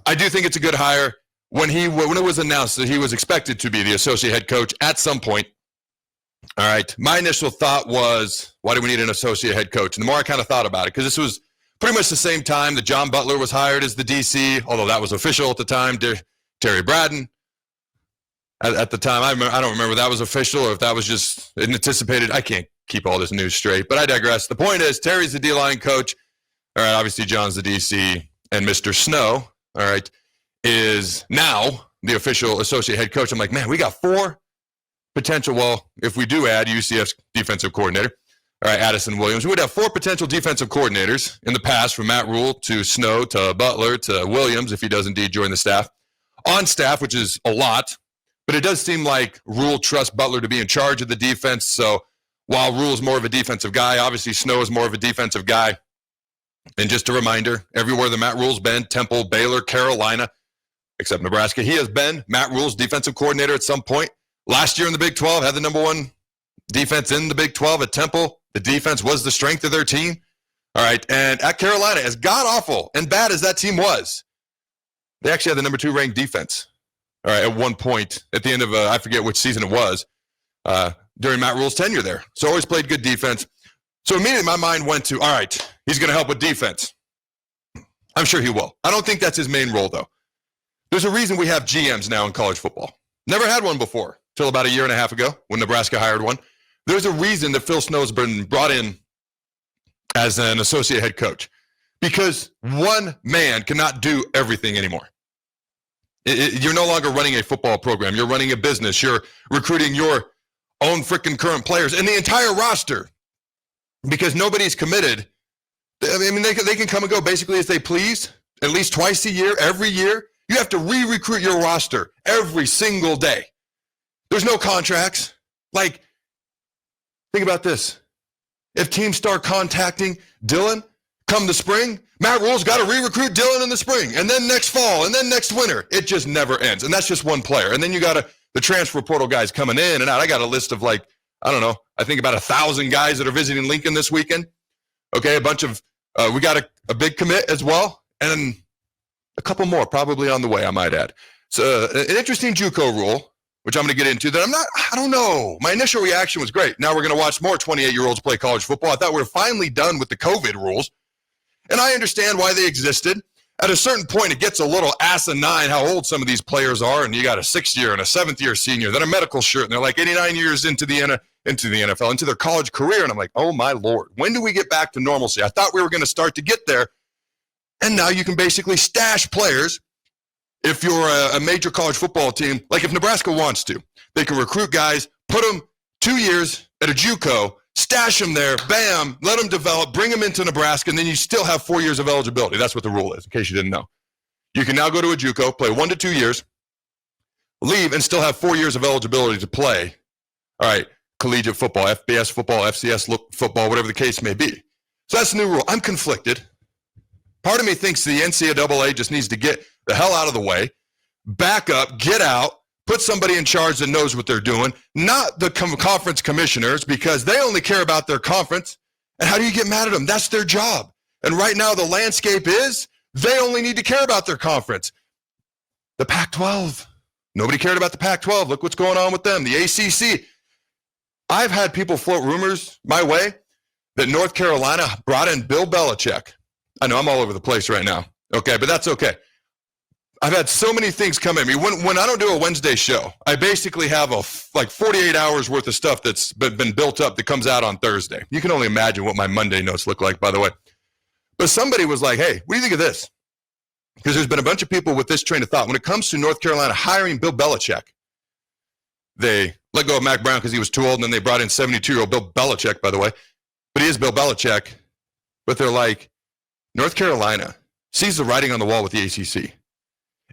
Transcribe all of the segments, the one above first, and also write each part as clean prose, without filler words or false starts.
I do think it's a good hire. When it was announced that he was expected to be the associate head coach at some point, all right, my initial thought was, why do we need an associate head coach? And the more I kind of thought about it, because this was pretty much the same time that John Butler was hired as the DC, although that was official at the time. Terry Braden, at the time, I don't remember if that was official or if that was just anticipated. I can't keep all this news straight, but I digress. The point is, Terry's the D-line coach. All right, obviously John's the DC, and Mr. Snow, all right, is now the official associate head coach. I'm like, man, we got 4 potential. Well, if we do add UCF's defensive coordinator, all right, Addison Williams, we would have 4 potential defensive coordinators in the past, from Matt Rule to Snow to Butler to Williams, if he does indeed join the staff. On staff, which is a lot, but it does seem like Rule trusts Butler to be in charge of the defense. So while Rule's more of a defensive guy, obviously Snow is more of a defensive guy. And just a reminder, everywhere that Matt Rule's been, Temple, Baylor, Carolina, except Nebraska, he has been Matt Rule's defensive coordinator at some point. Last year in the Big 12, had the number 1 defense in the Big 12 at Temple. The defense was the strength of their team. All right, and at Carolina, as god-awful and bad as that team was, they actually had the number 2 ranked defense. All right, at one point, at the end of, I forget which season it was, during Matt Rule's tenure there. So always played good defense. So immediately my mind went to, all right, he's going to help with defense. I'm sure he will. I don't think that's his main role, though. There's a reason we have GMs now in college football. Never had one before, till about a year and a half ago when Nebraska hired one. There's a reason that Phil Snow's been brought in as an associate head coach, because one man cannot do everything anymore. You're no longer running a football program. You're running a business. You're recruiting your own freaking current players and the entire roster, because nobody's committed. I mean, they can come and go basically as they please, at least twice a year, every year. You have to re-recruit your roster every single day. There's no contracts. Like, think about this. If teams start contacting Dylan come the spring, Matt Rule's got to re-recruit Dylan in the spring, and then next fall, and then next winter. It just never ends. And that's just one player. And then you got the transfer portal guys coming in and out. I got a list of, like, I don't know, I think about 1,000 guys that are visiting Lincoln this weekend. Okay, a bunch of, we got a big commit as well, and a couple more probably on the way, I might add. So an interesting JUCO rule, which I'm going to get into, that I don't know. My initial reaction was great. Now we're going to watch more 28-year-olds play college football. I thought we were finally done with the COVID rules. And I understand why they existed. At a certain point, it gets a little asinine how old some of these players are, and you got a 6th-year and a 7th-year senior, then a medical shirt, and they're like 89 years into the NFL, into their college career, and I'm like, oh my Lord, when do we get back to normalcy? I thought we were going to start to get there, and now you can basically stash players. If you're a major college football team, like if Nebraska wants to, they can recruit guys, put them 2 years at a JUCO, stash them there, bam, let them develop, bring them into Nebraska, and then you still have 4 years of eligibility. That's what the rule is, in case you didn't know. You can now go to a JUCO, play 1 to 2 years, leave, and still have 4 years of eligibility to play, all right, collegiate football, FBS football, FCS football, whatever the case may be. So that's the new rule. I'm conflicted. Part of me thinks the NCAA just needs to get the hell out of the way, back up, get out, put somebody in charge that knows what they're doing, not the conference commissioners, because they only care about their conference. And how do you get mad at them? That's their job. And right now the landscape is they only need to care about their conference. The Pac-12. Nobody cared about the Pac-12. Look what's going on with them. The ACC. I've had people float rumors my way that North Carolina brought in Bill Belichick. I know I'm all over the place right now. Okay, but that's okay. I've had so many things come at me. When I don't do a Wednesday show, I basically have like 48 hours worth of stuff that's been built up that comes out on Thursday. You can only imagine what my Monday notes look like, by the way. But somebody was like, hey, what do you think of this? Because there's been a bunch of people with this train of thought. When it comes to North Carolina hiring Bill Belichick, they let go of Mac Brown because he was too old, and then they brought in 72-year-old Bill Belichick, by the way. But he is Bill Belichick. But they're like, North Carolina sees the writing on the wall with the ACC.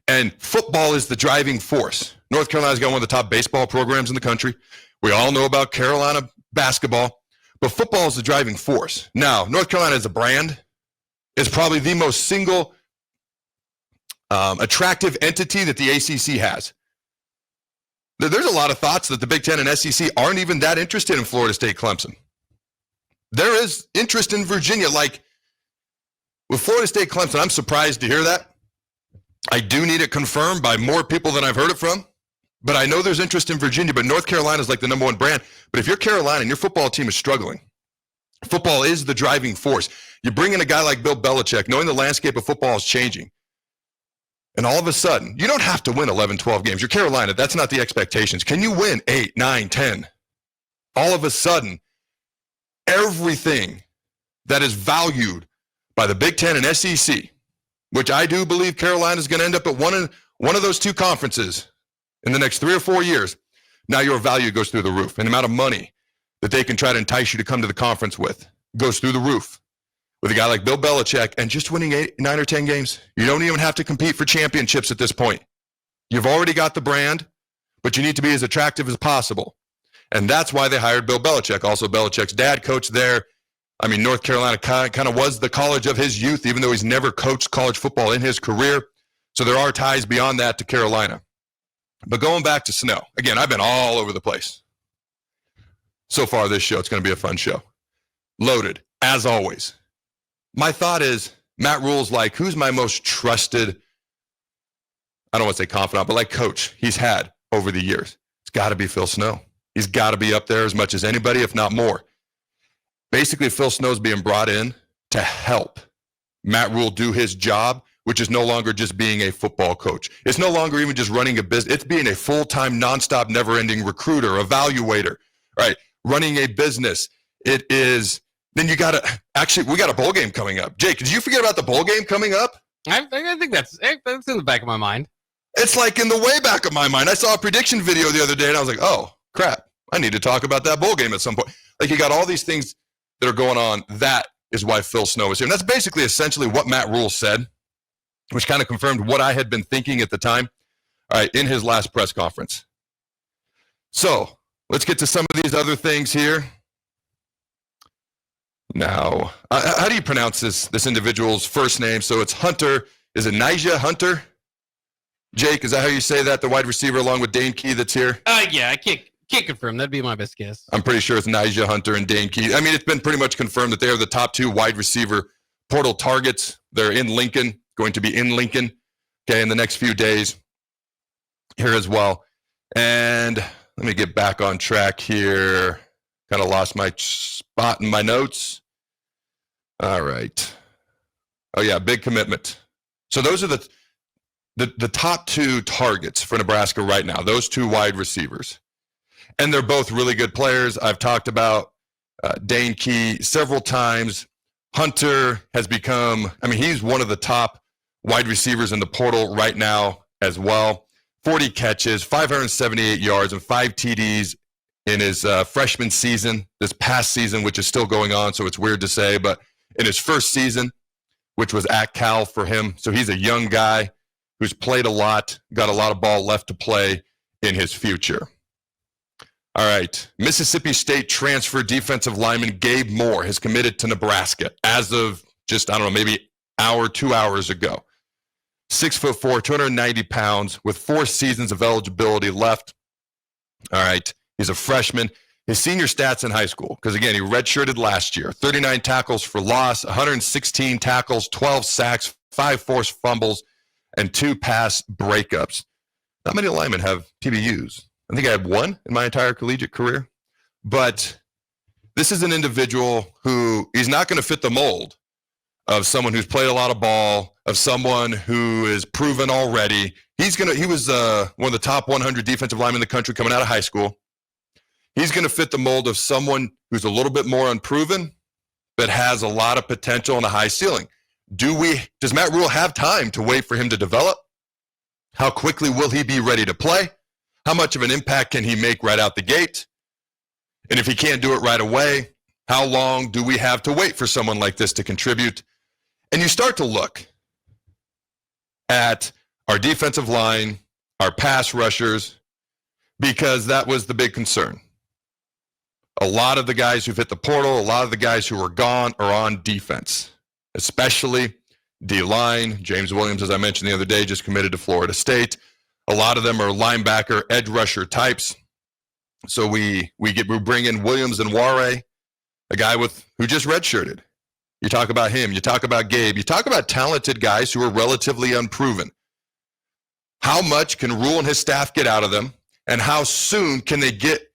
And football is the driving force. North Carolina's got one of the top baseball programs in the country. We all know about Carolina basketball. But football is the driving force. Now, North Carolina as a brand is probably the most single attractive entity that the ACC has. There's a lot of thoughts that the Big Ten and SEC aren't even that interested in Florida State Clemson. There is interest in Virginia. Like, with Florida State Clemson, I'm surprised to hear that. I do need it confirmed by more people than I've heard it from. But I know there's interest in Virginia, but North Carolina is like the number one brand. But if you're Carolina and your football team is struggling, football is the driving force. You bring in a guy like Bill Belichick, knowing the landscape of football is changing. And all of a sudden, you don't have to win 11, 12 games. You're Carolina. That's not the expectations. Can you win 8, 9, 10? All of a sudden, everything that is valued by the Big Ten and SEC, which I do believe Carolina is going to end up at one of those two conferences in the next 3 or 4 years, now your value goes through the roof. And the amount of money that they can try to entice you to come to the conference with goes through the roof. With a guy like Bill Belichick and just winning 8, 9, or 10 games, you don't even have to compete for championships at this point. You've already got the brand, but you need to be as attractive as possible. And that's why they hired Bill Belichick. Also, Belichick's dad coached there. I mean, North Carolina kind of was the college of his youth, even though he's never coached college football in his career. So there are ties beyond that to Carolina. But going back to Snow, again, I've been all over the place. So far this show, it's going to be a fun show. Loaded, as always. My thought is, Matt Rule's like, who's my most trusted, I don't want to say confidant, but like coach he's had over the years? It's got to be Phil Snow. He's got to be up there as much as anybody, if not more. Basically, Phil Snow's being brought in to help Matt Rule do his job, which is no longer just being a football coach. It's no longer even just running a business. It's being a full-time, nonstop, never-ending recruiter, evaluator, right? Running a business. It is, then you got to, actually, we got a bowl game coming up. Jake, did you forget about the bowl game coming up? I think that's in the back of my mind. It's like in the way back of my mind. I saw a prediction video the other day, and I was like, oh, crap. I need to talk about that bowl game at some point. Like, you got all these things that are going on. That is why Phil Snow is here. And that's basically essentially what Matt Rule said, which kind of confirmed what I had been thinking at the time, all right, in his last press conference. So let's get to some of these other things here. Now, how do you pronounce this individual's first name? So it's Hunter. Is it Nijah Hunter? Jake, is that how you say that? The wide receiver along with Dane Key that's here? Yeah, I can't confirm. That'd be my best guess. I'm pretty sure it's Nijah Hunter and Dane Key. I mean, it's been pretty much confirmed that they are the top 2 wide receiver portal targets. They're in Lincoln, going to be in Lincoln, okay, in the next few days here as well. And let me get back on track here. Kind of lost my spot in my notes. All right. Oh, yeah, big commitment. So those are the top 2 targets for Nebraska right now, those 2 wide receivers. And they're both really good players. I've talked about Dane Key several times. Hunter has become, I mean, he's one of the top wide receivers in the portal right now as well. 40 catches, 578 yards, and 5 TDs in his freshman season, this past season, which is still going on, so it's weird to say, but in his first season, which was at Cal for him. So he's a young guy who's played a lot, got a lot of ball left to play in his future. All right, Mississippi State transfer defensive lineman Gabe Moore has committed to Nebraska as of just, I don't know, maybe 2 hours ago. 6'4", 290 pounds with 4 seasons of eligibility left. All right, he's a freshman. His senior stats in high school, because again, he redshirted last year. 39 tackles for loss, 116 tackles, 12 sacks, 5 forced fumbles, and 2 pass breakups. Not many linemen have TBUs. I think I had 1 in my entire collegiate career. But this is an individual who he's not going to fit the mold of someone who's played a lot of ball, of someone who is proven already. He was one of the top 100 defensive linemen in the country coming out of high school. He's going to fit the mold of someone who's a little bit more unproven, but has a lot of potential and a high ceiling. Does Matt Rule have time to wait for him to develop? How quickly will he be ready to play? How much of an impact can he make right out the gate? And if he can't do it right away, how long do we have to wait for someone like this to contribute? And you start to look at our defensive line, our pass rushers, because that was the big concern. A lot of the guys who've hit the portal, a lot of the guys who are gone are on defense, especially D-line. James Williams, as I mentioned the other day, just committed to Florida State. A lot of them are linebacker, edge rusher types. So we bring in Williams and Ware, a guy who just redshirted. You talk about him. You talk about Gabe. You talk about talented guys who are relatively unproven. How much can Rule and his staff get out of them? And how soon can they get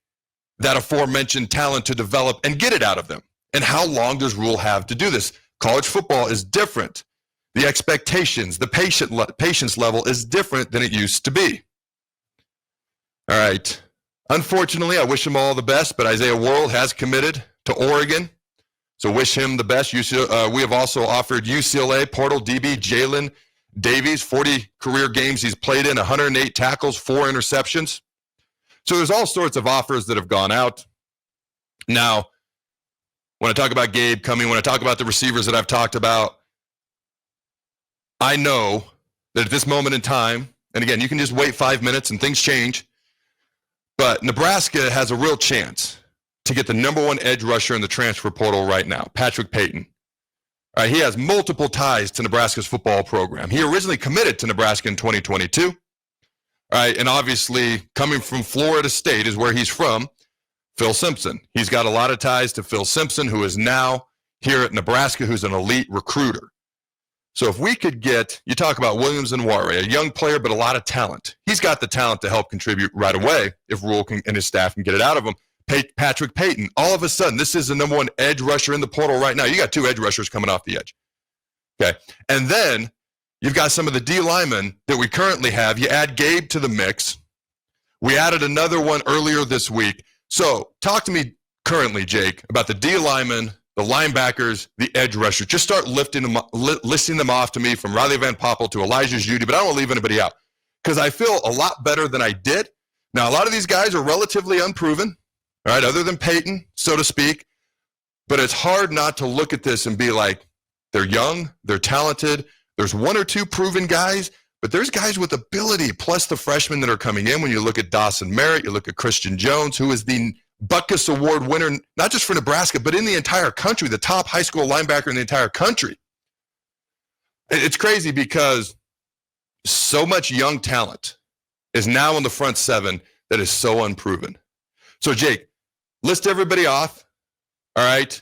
that aforementioned talent to develop and get it out of them? And how long does Rule have to do this? College football is different. The expectations, the patience level is different than it used to be. All right. Unfortunately, I wish him all the best, but Isaiah World has committed to Oregon. So wish him the best. We have also offered UCLA portal DB Jalen Davies, 40 career games he's played in, 108 tackles, 4 interceptions. So there's all sorts of offers that have gone out. Now, when I talk about Gabe coming, when I talk about the receivers that I've talked about, I know that at this moment in time, and again, you can just wait 5 minutes and things change, but Nebraska has a real chance to get the number 1 edge rusher in the transfer portal right now, Patrick Payton. All right, he has multiple ties to Nebraska's football program. He originally committed to Nebraska in 2022. All right, and obviously coming from Florida State is where he's from, Phil Simpson. He's got a lot of ties to Phil Simpson, who is now here at Nebraska, who's an elite recruiter. So if we could get, you talk about Williams and Warray, a young player, but a lot of talent. He's got the talent to help contribute right away if Rule and his staff can get it out of him. Patrick Payton, all of a sudden, this is the number 1 edge rusher in the portal right now. You got 2 edge rushers coming off the edge. Okay. And then you've got some of the D linemen that we currently have. You add Gabe to the mix. We added another one earlier this week. So talk to me currently, Jake, about the D linemen, the linebackers, the edge rushers. Just start listing them off to me, from Riley Van Poppel to Elijah Judy, but I don't want to leave anybody out because I feel a lot better than I did. Now, a lot of these guys are relatively unproven, all right, other than Peyton, so to speak, but it's hard not to look at this and be like, they're young, they're talented, there's 1 or 2 proven guys, but there's guys with ability, plus the freshmen that are coming in. When you look at Dawson Merritt, you look at Christian Jones, who is the Butkus Award winner, not just for Nebraska, but in the entire country, the top high school linebacker in the entire country. It's crazy because so much young talent is now in the front 7 that is so unproven. So, Jake, list everybody off, all right?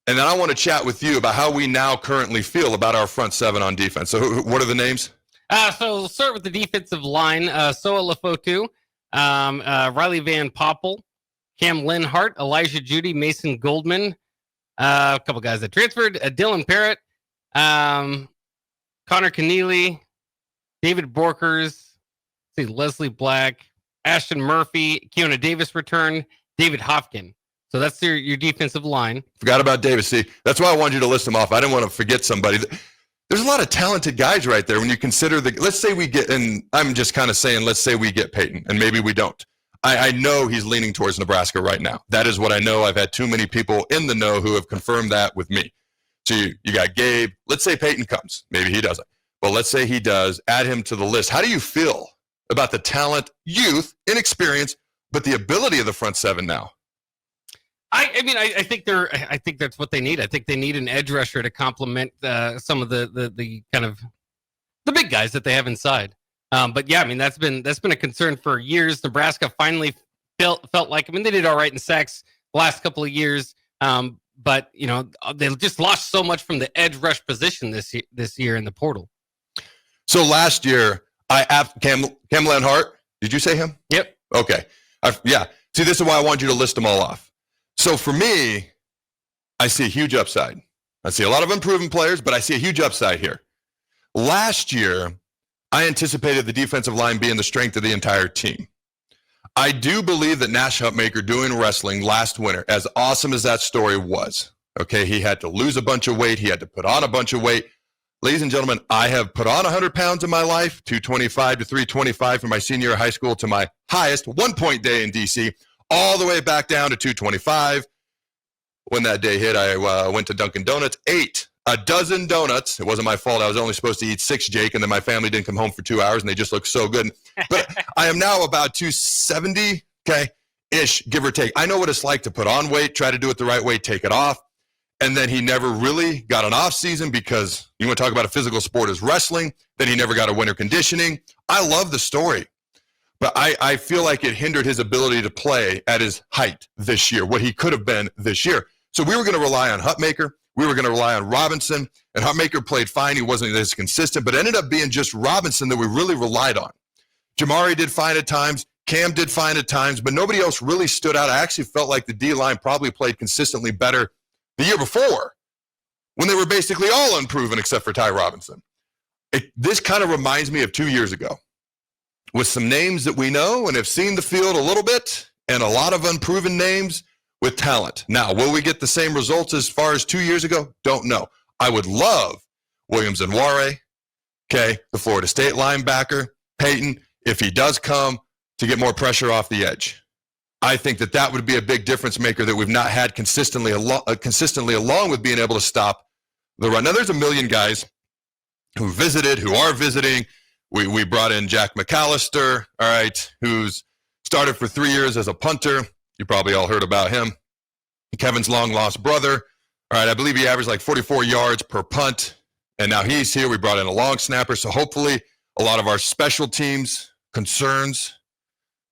And then I want to chat with you about how we now currently feel about our front 7 on defense. So what are the names? So we'll start with the defensive line. Soa Lefotu, Riley Van Poppel, Cam Linhart, Elijah Judy, Mason Goldman, a couple guys that transferred, Dylan Parrott, Connor Keneally, David Borkers, Leslie Black, Ashton Murphy, Keona Davis returned, David Hopkin. So that's your defensive line. Forgot about Davis. See, that's why I wanted you to list them off. I didn't want to forget somebody. There's a lot of talented guys right there when you consider let's say we get, and I'm just kind of saying, let's say we get Peyton, and maybe we don't. I know he's leaning towards Nebraska right now. That is what I know. I've had too many people in the know who have confirmed that with me. So you got Gabe. Let's say Peyton comes. Maybe he doesn't. But let's say he does. Add him to the list. How do you feel about the talent, youth, inexperience, but the ability of the front 7 now? I think that's what they need. I think they need an edge rusher to complement some of the kind of the big guys that they have inside. But yeah, I mean that's been a concern for years. Nebraska finally felt like, they did all right in sacks the last couple of years, but they just lost so much from the edge rush position this year in the portal. So last year I asked Cam Lenhart. Did you say him? Yep. Okay. Yeah. See, this is why I want you to list them all off. So for me, I see a huge upside. I see a lot of unproven players, but I see a huge upside here. Last year, I anticipated the defensive line being the strength of the entire team. I do believe that Nash Hutmaker doing wrestling last winter, as awesome as that story was, okay, he had to lose a bunch of weight. He had to put on a bunch of weight. Ladies and gentlemen, I have put on 100 pounds in my life, 225 to 325 from my senior year of high school to my highest 1-point day in D.C., all the way back down to 225. When that day hit, I went to Dunkin' Donuts, ate a dozen donuts. It wasn't my fault. I was only supposed to eat 6, Jake, and then my family didn't come home for 2 hours, and they just looked so good. But I am now about 270, okay-ish, give or take. I know what it's like to put on weight, try to do it the right way, take it off. And then he never really got an off season because you want to talk about a physical sport as wrestling. Then he never got a winter conditioning. I love the story. But I feel like it hindered his ability to play at his height this year, what he could have been this year. So we were going to rely on Hutmaker. We were going to rely on Robinson. And Hutmaker played fine. He wasn't as consistent, but it ended up being just Robinson that we really relied on. Jamari did fine at times. Cam did fine at times, but nobody else really stood out. I actually felt like the D-line probably played consistently better the year before when they were basically all unproven except for Ty Robinson. This kind of reminds me of 2 years ago with some names that we know and have seen the field a little bit and a lot of unproven names with talent. Now, will we get the same results as far as 2 years ago? Don't know. I would love Williams and Ware, okay, the Florida State linebacker, Peyton, if he does come, to get more pressure off the edge. I think that would be a big difference maker that we've not had consistently along with being able to stop the run. Now, there's a million guys who visited, who are visiting. We brought in Jack McAllister, all right, who's started for 3 years as a punter. You probably all heard about him. Kevin's long-lost brother. All right, I believe he averaged like 44 yards per punt, and now he's here. We brought in a long snapper, so hopefully a lot of our special teams concerns.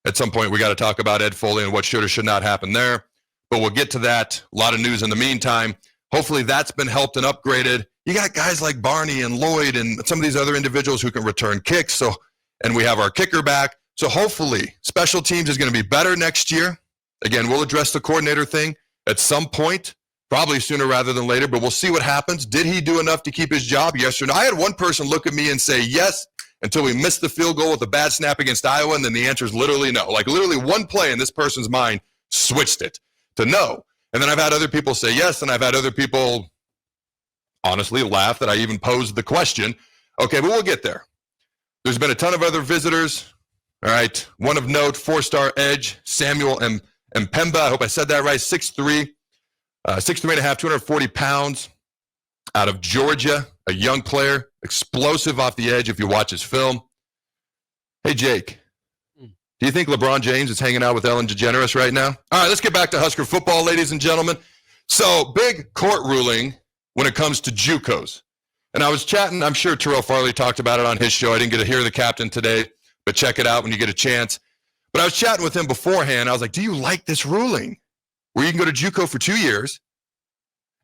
At some point, we got to talk about Ed Foley and what should or should not happen there. But we'll get to that. A lot of news in the meantime. Hopefully that's been helped and upgraded. You got guys like Barney and Lloyd and some of these other individuals who can return kicks. So, and we have our kicker back. So hopefully special teams is going to be better next year. Again, we'll address the coordinator thing at some point, probably sooner rather than later, but we'll see what happens. Did he do enough to keep his job? Yes or no? I had one person look at me and say yes, until we missed the field goal with a bad snap against Iowa, and then the answer is literally no. Like literally one play in this person's mind switched it to no. And then I've had other people say yes, and I've had other people honestly laugh that I even posed the question. Okay, but we'll get there. There's been a ton of other visitors. All right, one of note, 4-star edge, Samuel Mpemba. I hope I said that right, 6'3", 6'3.5", 240 pounds, out of Georgia, a young player, explosive off the edge if you watch his film. Hey, Jake, do you think LeBron James is hanging out with Ellen DeGeneres right now? All right, let's get back to Husker football, ladies and gentlemen. So, big court ruling when it comes to JUCOs. And I was chatting, I'm sure Terrell Farley talked about it on his show. I didn't get to hear the captain today, but check it out when you get a chance. But I was chatting with him beforehand. I was like, do you like this ruling where you can go to JUCO for 2 years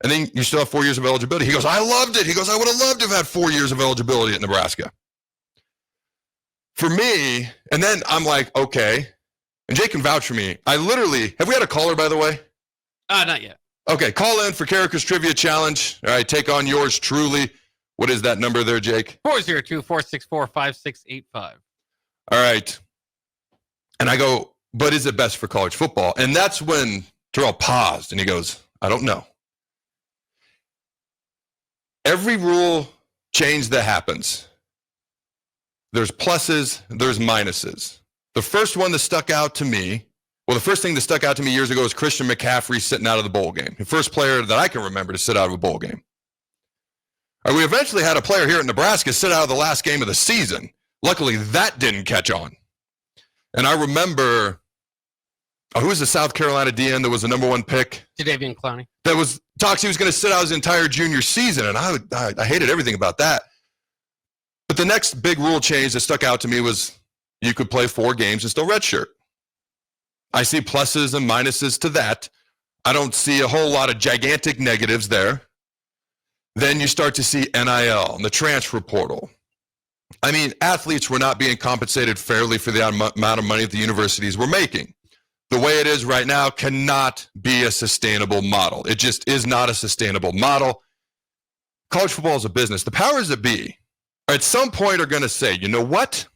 and then you still have 4 years of eligibility? He goes, I loved it. He goes, I would have loved to have had 4 years of eligibility at Nebraska. For me, and then I'm like, okay. And Jake can vouch for me. I literally, have we had a caller, by the way? Not yet. Okay, call in for Carriker's Trivia Challenge. All right, take on yours truly. What is that number there, Jake? 402-464-5685. All right. And I go, but is it best for college football? And that's when Terrell paused and he goes, I don't know. Every rule change that happens, there's pluses, there's minuses. The first one that stuck out to me, well, the first thing that stuck out to me years ago was Christian McCaffrey sitting out of the bowl game. The first player that I can remember to sit out of a bowl game. We eventually had a player here at Nebraska sit out of the last game of the season. Luckily, that didn't catch on. And I remember, who was the South Carolina DN that was the number one pick? Jadeveon Clowney. That was talks he was going to sit out his entire junior season, and I hated everything about that. But the next big rule change that stuck out to me was you could play 4 games and still redshirt. I see pluses and minuses to that. I don't see a whole lot of gigantic negatives there. Then you start to see NIL and the transfer portal. I mean, athletes were not being compensated fairly for the amount of money that the universities were making. The way it is right now cannot be a sustainable model. It just is not a sustainable model. College football is a business. The powers that be at some point are going to say, you know what?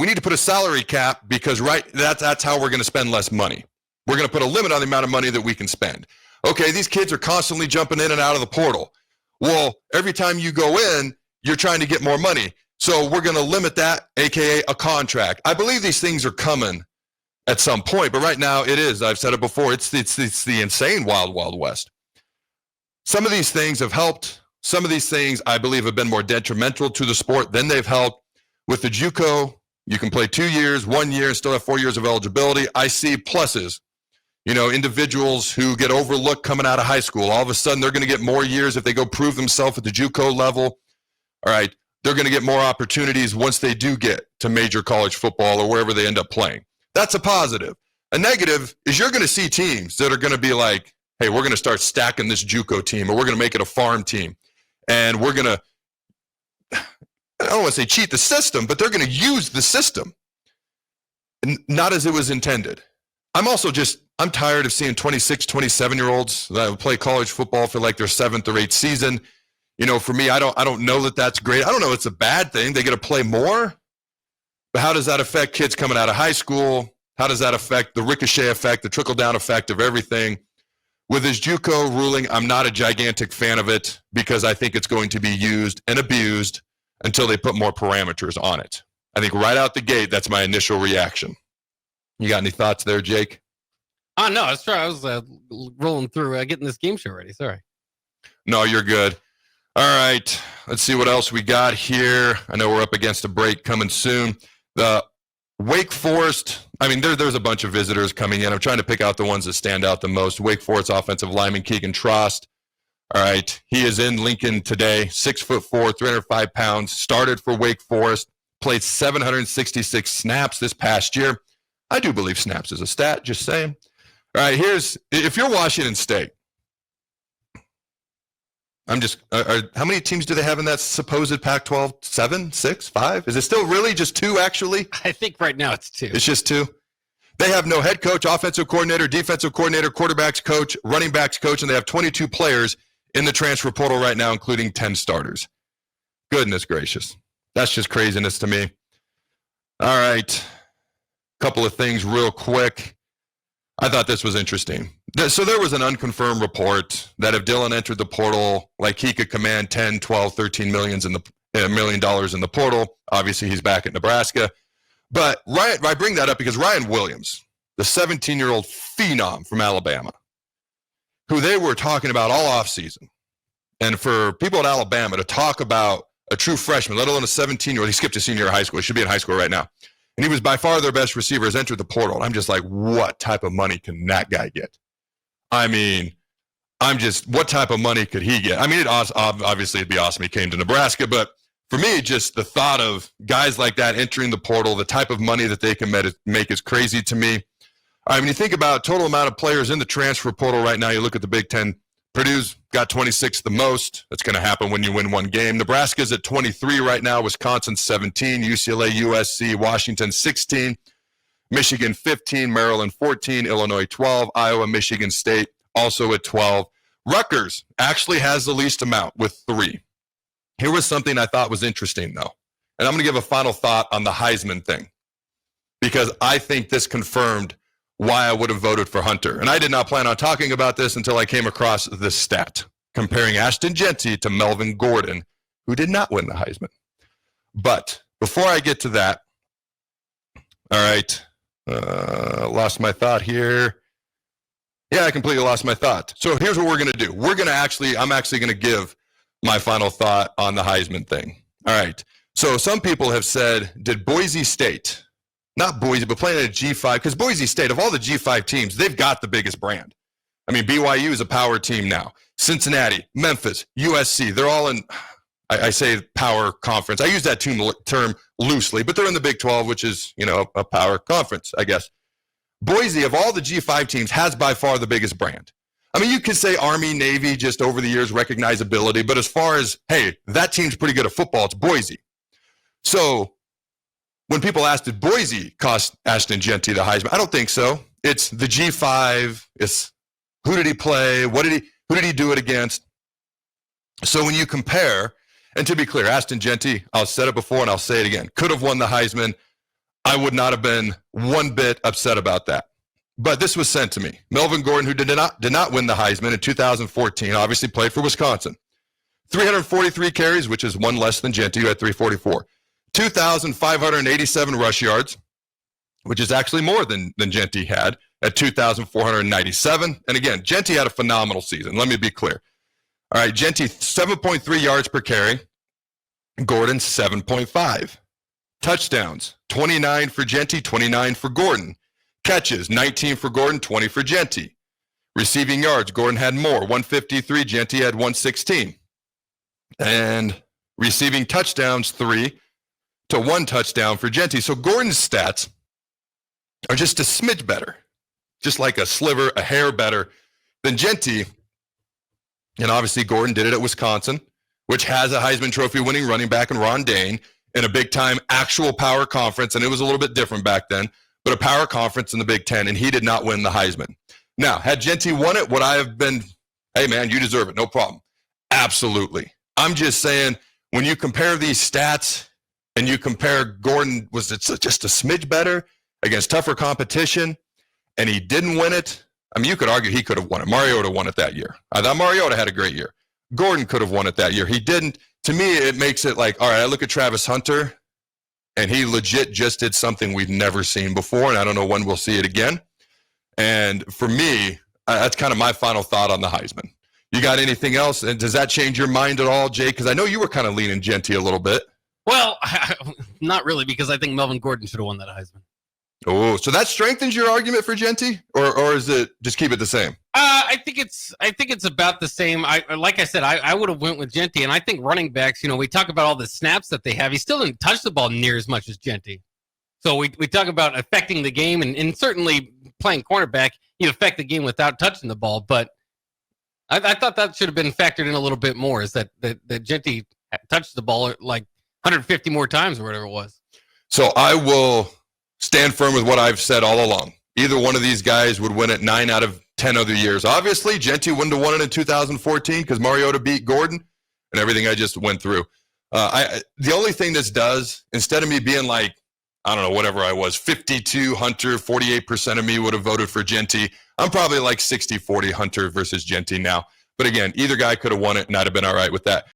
We need to put a salary cap because that's how we're going to spend less money. We're going to put a limit on the amount of money that we can spend. Okay, these kids are constantly jumping in and out of the portal. Well, every time you go in, you're trying to get more money. So we're going to limit that, AKA a contract. I believe these things are coming at some point, but right now it is. I've said it before. It's the insane wild, wild west. Some of these things have helped. Some of these things, I believe, have been more detrimental to the sport than they've helped. With the JUCO, you can play 2 years, 1 year, and still have 4 years of eligibility. I see pluses. You know, individuals who get overlooked coming out of high school, all of a sudden they're going to get more years if they go prove themselves at the JUCO level. All right, they're going to get more opportunities once they do get to major college football or wherever they end up playing. That's a positive. A negative is you're going to see teams that are going to be like, hey, we're going to start stacking this JUCO team, or we're going to make it a farm team. And we're going to, I don't want to say cheat the system, but they're going to use the system. And not as it was intended. I'm tired of seeing 26, 27-year-olds that play college football for like their 7th or 8th season. For me, I don't know that that's great. I don't know it's a bad thing. They get to play more. But how does that affect kids coming out of high school? How does that affect the ricochet effect, the trickle-down effect of everything? With this JUCO ruling, I'm not a gigantic fan of it because I think it's going to be used and abused until they put more parameters on it. I think right out the gate, that's my initial reaction. You got any thoughts there, Jake? Oh, no, I was rolling through getting this game show ready. Sorry. No, you're good. All right, let's see what else we got here. I know we're up against a break coming soon. The Wake Forest, there's a bunch of visitors coming in. I'm trying to pick out the ones that stand out the most. Wake Forest offensive lineman Keegan Trost. All right, he is in Lincoln today, 6'4", 305 pounds, started for Wake Forest, played 766 snaps this past year. I do believe snaps is a stat, just saying. All right, if you're Washington State, how many teams do they have in that supposed Pac-12? 7, 6, 5? Is it still really just 2, actually? I think right now it's 2. It's just 2? They have no head coach, offensive coordinator, defensive coordinator, quarterbacks coach, running backs coach, and they have 22 players in the transfer portal right now, including 10 starters. Goodness gracious. That's just craziness to me. All right. Couple of things real quick. I thought this was interesting. So there was an unconfirmed report that if Dillon entered the portal, like he could command 10, 12, 13 million in the portal. Obviously, he's back at Nebraska. But I bring that up because Ryan Williams, the 17-year-old phenom from Alabama, who they were talking about all offseason, and for people at Alabama to talk about a true freshman, let alone a 17-year-old, he skipped a senior year of high school. He should be in high school right now. And he was by far their best receiver, has entered the portal. And I'm just like, what type of money can that guy get? What type of money could he get? Obviously it'd be awesome he came to Nebraska, but for me, just the thought of guys like that entering the portal, the type of money that they can make is crazy to me. When you think about total amount of players in the transfer portal right now, you look at the Big Ten, Purdue's got 26 the most. That's going to happen when you win one game. Nebraska's at 23 right now. Wisconsin 17, UCLA, USC, Washington 16, Michigan 15, Maryland 14, Illinois 12, Iowa, Michigan State also at 12. Rutgers actually has the least amount with 3. Here was something I thought was interesting, though. And I'm going to give a final thought on the Heisman thing because I think this confirmed why I would have voted for Hunter. And I did not plan on talking about this until I came across this stat, comparing Ashton Jeanty to Melvin Gordon, who did not win the Heisman. But before I get to that, all right, lost my thought here. Yeah, I completely lost my thought. So here's what we're going to do. I'm actually going to give my final thought on the Heisman thing. All right. So some people have said, did Boise State, not Boise, but playing at a G5, because Boise State, of all the G5 teams, they've got the biggest brand. BYU is a power team now. Cincinnati, Memphis, USC, they're all in, I say power conference. I use that term loosely, but they're in the Big 12, which is, a power conference, I guess. Boise, of all the G5 teams, has by far the biggest brand. You could say Army, Navy, just over the years, recognizability, but as far as, hey, that team's pretty good at football, it's Boise. So when people asked, did Boise cost Ashton Jeanty the Heisman? I don't think so. It's the G5. It's who did he play? Who did he do it against? So when you compare, and to be clear, Ashton Jeanty, I'll said it before and I'll say it again, could have won the Heisman. I would not have been one bit upset about that. But this was sent to me. Melvin Gordon, who did not win the Heisman in 2014, obviously played for Wisconsin. 343 carries, which is one less than Jeanty, who had 344. 2,587 rush yards, which is actually more than Jeanty had at 2,497. And again, Jeanty had a phenomenal season. Let me be clear. All right, Jeanty, 7.3 yards per carry. Gordon, 7.5. Touchdowns, 29 for Jeanty, 29 for Gordon. Catches, 19 for Gordon, 20 for Jeanty. Receiving yards, Gordon had more, 153. Jeanty had 116. And receiving touchdowns, 3 to 1 touchdown for Jeanty. So Gordon's stats are just a smidge better, just like a sliver, a hair better than Jeanty. And obviously Gordon did it at Wisconsin, which has a Heisman Trophy winning running back in Ron Dane. in a big-time actual power conference, and it was a little bit different back then, but a power conference in the Big Ten, and he did not win the Heisman. Now, had Genty won it, would I have been, hey, man, you deserve it, no problem? Absolutely. I'm just saying, when you compare these stats and you compare Gordon, was it just a smidge better against tougher competition, and he didn't win it? I mean, you could argue he could have won it. Mariota won it that year. I thought Mariota had a great year. Gordon could have won it that year. He didn't. To me, it makes it like, all right, I look at Travis Hunter, and he legit just did something we've never seen before, and I don't know when we'll see it again. And for me, that's kind of my final thought on the Heisman. You got anything else? And does that change your mind at all, Jay? Because I know you were kind of leaning Genty a little bit. Well, not really, because I think Melvin Gordon should have won that Heisman. Oh, so that strengthens your argument for Genty, or is it just keep it the same? I think it's about the same. Like I said, I would have went with Genty, and I think running backs. We talk about all the snaps that they have. He still didn't touch the ball near as much as Genty. So we talk about affecting the game, and certainly playing cornerback, you affect the game without touching the ball. But I thought that should have been factored in a little bit more. Is that Genty touched the ball like 150 more times or whatever it was. So I will stand firm with what I've said all along. Either one of these guys would win it 9 out of 10 other years. Obviously, Genty wouldn't have won it in 2014 because Mariota beat Gordon and everything I just went through. The only thing this does, instead of me being like, I don't know, whatever I was, 52 Hunter, 48% of me would have voted for Genty. I'm probably like 60-40 Hunter versus Genty now. But again, either guy could have won it, and I'd have been all right with that.